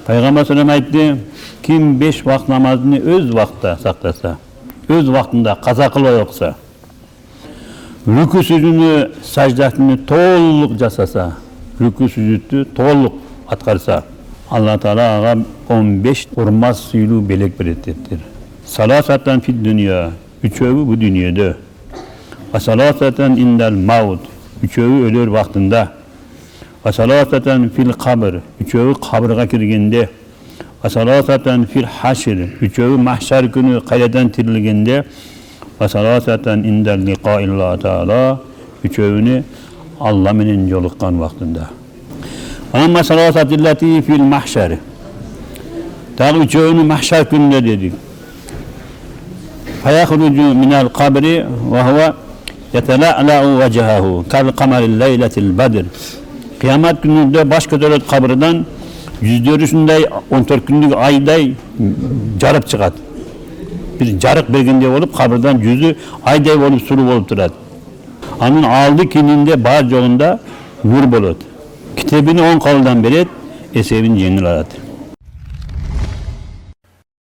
Peygamber sallallahu aleyhi ve sellem aytdı, kim 5 vakt namazını öz vaktda saklasa, öz vaktinde kaza kılmay okusa, rükû sücudunu, sacdasını to'liq jasasa, rükû sücudunu to'liq atkarsa, Allah Teala ağa 15 urmaz suylu belek berettir. Salasatan fid dünya, üçövi bu dünyada. Ve salasatan indel maut, üçövi ölür vaktinde. Ve salasatan fil kabr, üçövi kabrga kirgende. Ve salasatan fil haşr, üçövi mahşer günü kayeden tirilgende. Ve salasatan indel liqa'illah Teala, üçövünü Allah menen jolukkan vaktinde. Ama salasatillati fil mahşer, tağı üçövünü mahşer gününde dedik. فيخرج من القبر وهو يتلألأ وجهه كالقمر الليلة البدر. Kıyamet gününde baş götürüp kabirden yüzleri şunday 14 günlük ayday jarıp çıkat. Bir jarık bergende olup kabirden yüzü ayday olup suru olup durat. Anın aldı kininde bar joğunda nur bolat. Kitabını 10 koldan beret, esebin jengil alat.